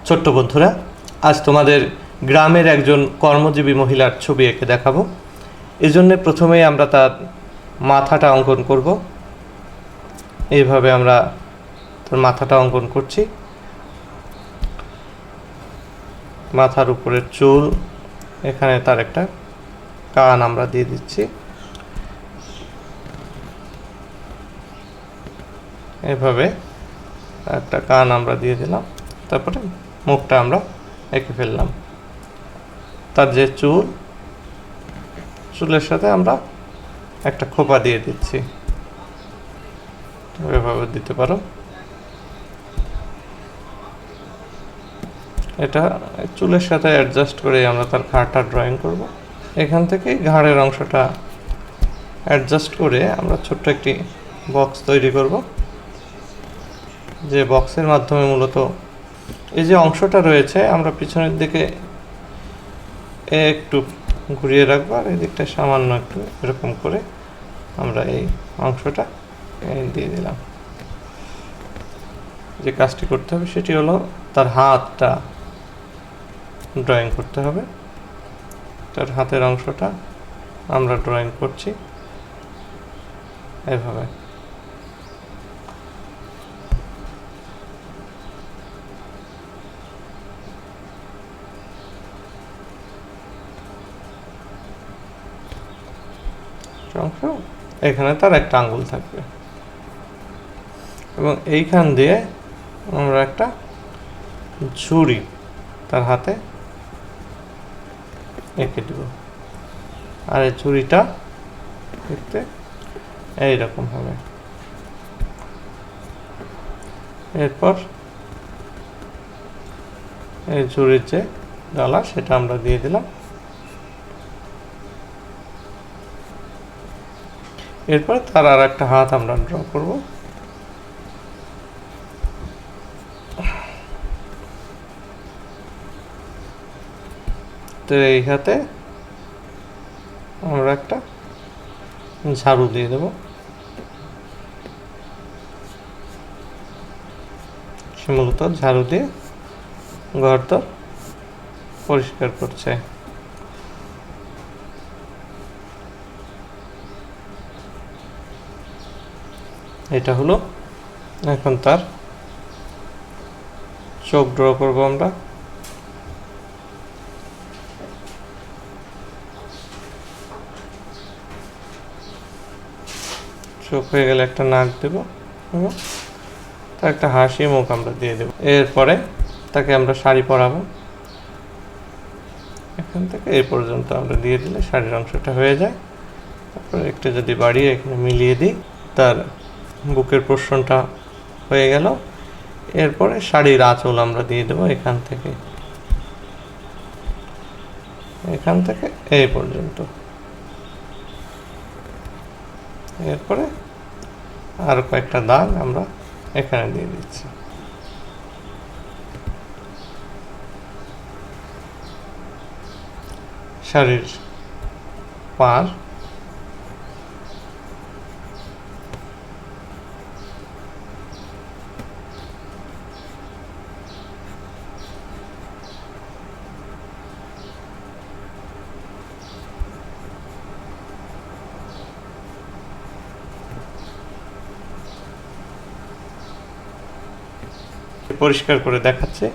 ছোট্ট বন্ধুরা, আজ তোমাদের গ্রামের একজন কর্মজীবী মহিলার ছবি এঁকে দেখাবো। এজন্য প্রথমেই আমরা তার মাথাটা অঙ্কন করব। এইভাবে আমরা তার মাথাটা অঙ্কন করছি। মাথার উপরের চুল, এখানে তার একটা কান আমরা দিয়ে দিচ্ছি। এভাবে একটা কান আমরা দিয়ে দিলাম, তারপরে মুখটা আমরা এঁকে ফেললাম। তার যে চুলের সাথে আমরা একটা খোপা দিয়ে দিচ্ছি, এভাবে দিতে পারো। এটা চুলের সাথে অ্যাডজাস্ট করে আমরা তার ঘাড়টা ড্রয়িং করব। এখান থেকে ঘাড়ের অংশটা অ্যাডজাস্ট করে আমরা ছোট্ট একটি বক্স তৈরি করব, যে বক্সের মাধ্যমে মূলত এই যে অংশটা রয়েছে আমরা পিছনের দিকে একটু ঘুরিয়ে রাখবো, আর এই দিকটা সামান্য একটু এরকম করে আমরা এই অংশটা দিয়ে দিলাম। যে কাজটি করতে হবে সেটি হলো তার হাতটা ড্রয়িং করতে হবে। তার হাতের অংশটা আমরা ড্রয়িং করছি এভাবে। অংশ এখানে তার একটা আঙ্গুল থাকবে এবং এইখান দিয়ে আমরা একটা ঝুড়ি তার হাতে এঁকে দেব। আর এই ঝুড়িটা দেখতে এইরকম হবে। এরপর এই ঝুড়ির যে ডালা সেটা আমরা দিয়ে দিলাম। এরপর তার আর একটা হাত আমরা ড্র করব। তো এই হাতে আমরা একটা ঝাড়ু দিয়ে দেব। সে মূলত ঝাড়ু দিয়ে ঘরদোর পরিষ্কার করছে। এটা হলো। এখন তার চোখ ড্র করব আমরা। চোখ হয়ে গেলে একটা নাক দেব এবং তার একটা হাসি মুখ আমরা দিয়ে দেব। এরপরে তাকে আমরা শাড়ি পরাবো। এখান থেকে এই পর্যন্ত আমরা দিয়ে দিলে শাড়ির অংশটা হয়ে যায়। তারপরে একটু যদি বাড়িয়ে এখানে মিলিয়ে দিই, তার বুকের পোর্শনটা হয়ে গেল। এরপরে শাড়ির আঁচল আমরা দিয়ে দেবো এখান থেকে এই পর্যন্ত। এরপরে আর কয়েকটা দাগ আমরা এখানে দিয়ে দিচ্ছি। শাড়ির পাড়, পরিষ্কার করে দেখাচ্ছে।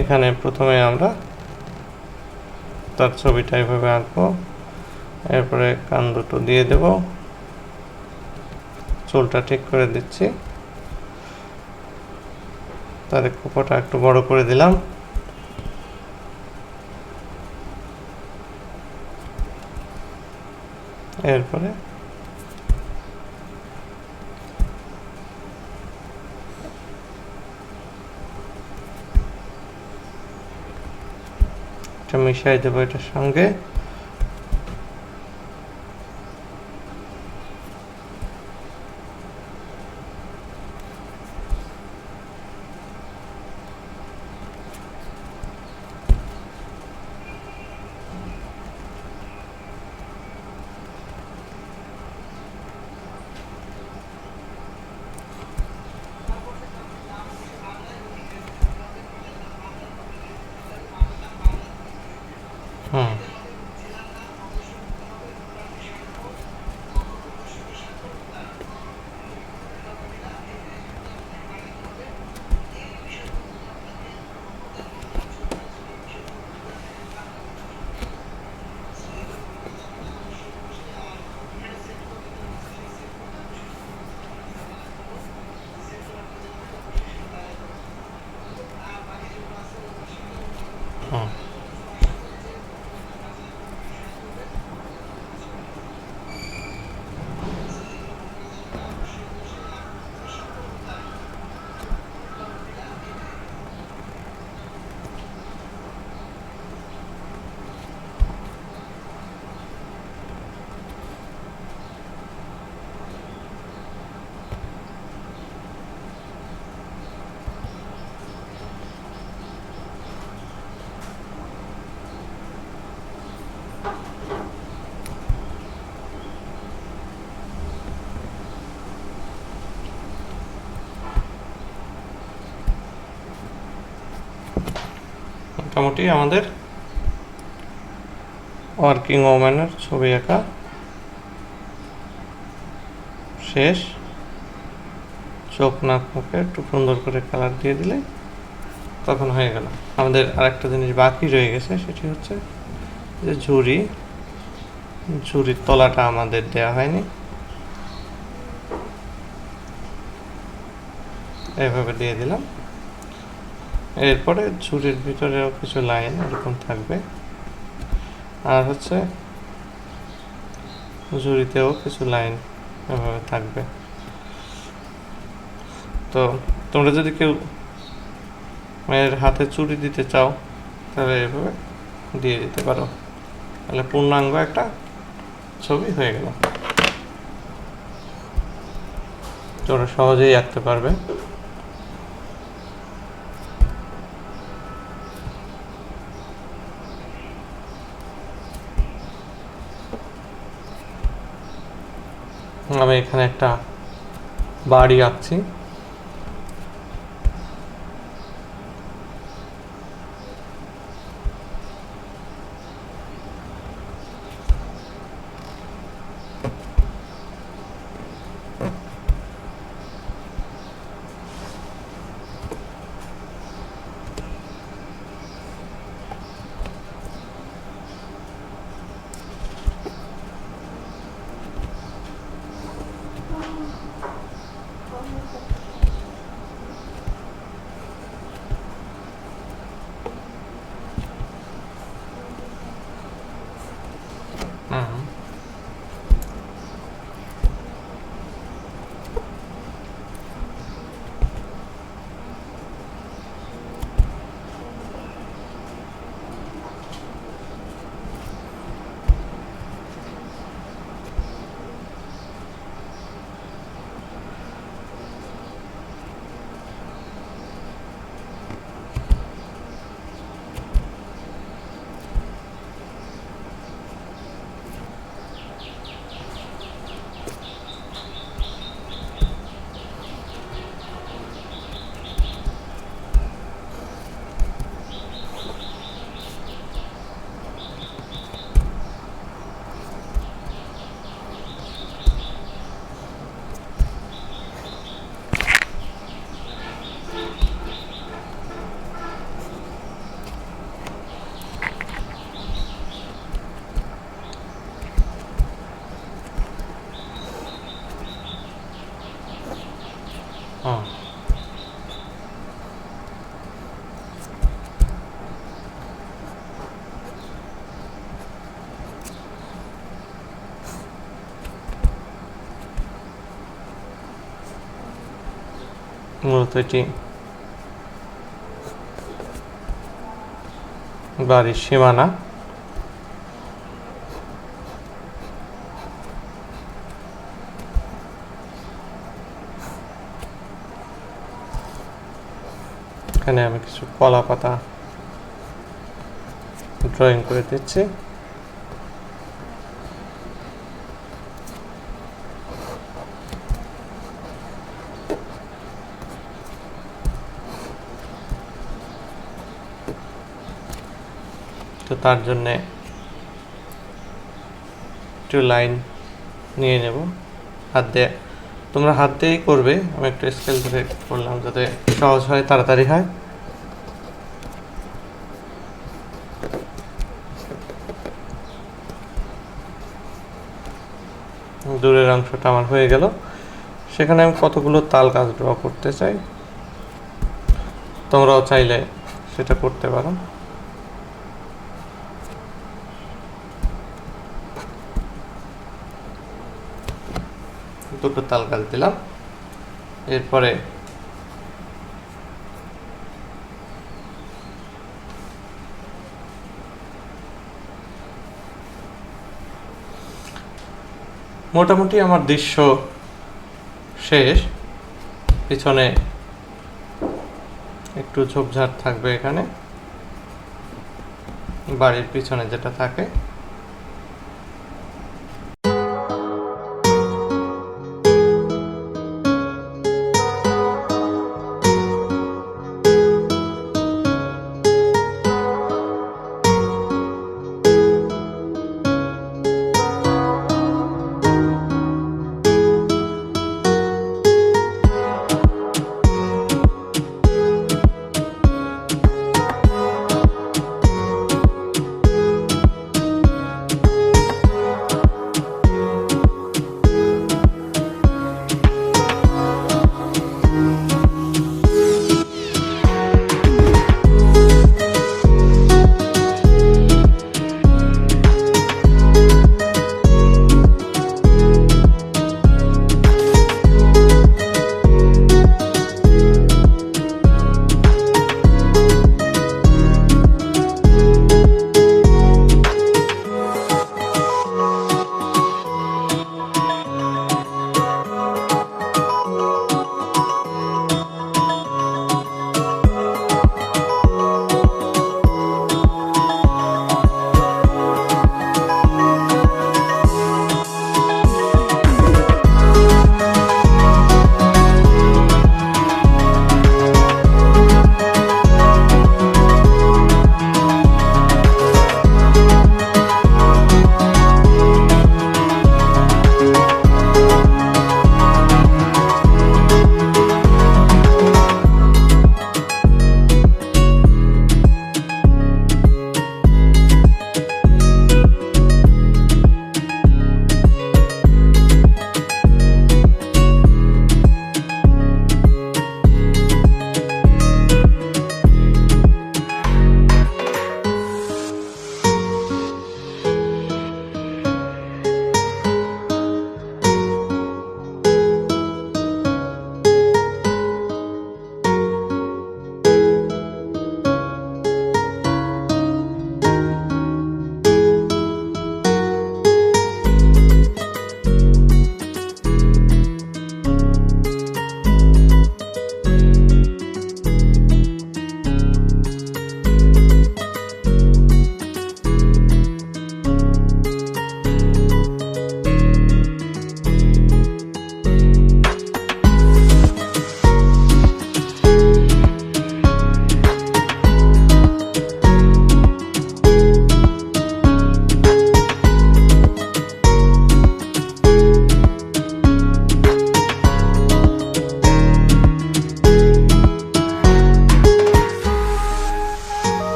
এখানে প্রথমে আমরা তার ছবিটা এভাবে আঁকবো। এরপরে কান দুটো দিয়ে দেব, চুলটা ঠিক করে দিচ্ছি। তার খোপাটা একটু বড় করে দিলাম। এরপরে এটা মিশাই দেবো এটার সঙ্গে। হুম, মোটামুটি আমাদের ওয়ার্কিং ওম্যানের ছবি আঁকা শেষ। চোখ নাক মুখে একটু সুন্দর করে কালার দিয়ে দিলে তখন হয়ে গেল। আমাদের আরেকটা জিনিস বাকি রয়ে গেছে, সেটি হচ্ছে যে ঝুড়ির তলাটা আমাদের দেয়া হয়নি, এভাবে দিয়ে দিলাম। এরপরে ঝুড়ির ভিতরেও কিছু লাইন এরকম থাকবে, আর হচ্ছে ঝুড়িতেও কিছু লাইন এভাবে থাকবে। তো তোমরা যদি কেউ মেয়ের হাতে চুড়ি দিতে চাও তাহলে এভাবে দিয়ে দিতে পারো, তাহলে পূর্ণাঙ্গ একটা ছবি হয়ে গেল। তোমরা সহজেই আঁকতে পারবে। আমি এখানে একটা বাড়ি আঁকছি। মূলত এটি বাড়ির সীমানা। এখানে আমি কিছু কলা পাতা ড্রয়িং করে দিচ্ছি। তো তার জন্যে একটু লাইন নিয়ে নেব হাত দিয়ে। তোমরা হাত দিয়েই করবে, আমি একটু স্কেল ধরে করলাম যাতে সহজ হয়, তাড়াতাড়ি হয়। দূরের অংশটা আমার হয়ে গেল। সেখানে আমি কতগুলো তাল গাছ ড্র করতে চাই, তোমরাও চাইলে সেটা করতে পারো। দুটো তাল গাছ দিলাম। এরপরে মোটামুটি আমার দৃশ্য শেষ। পিছনে একটু ঝোপঝাড় থাকবে, এখানে বাড়ির পিছনে যেটা থাকে।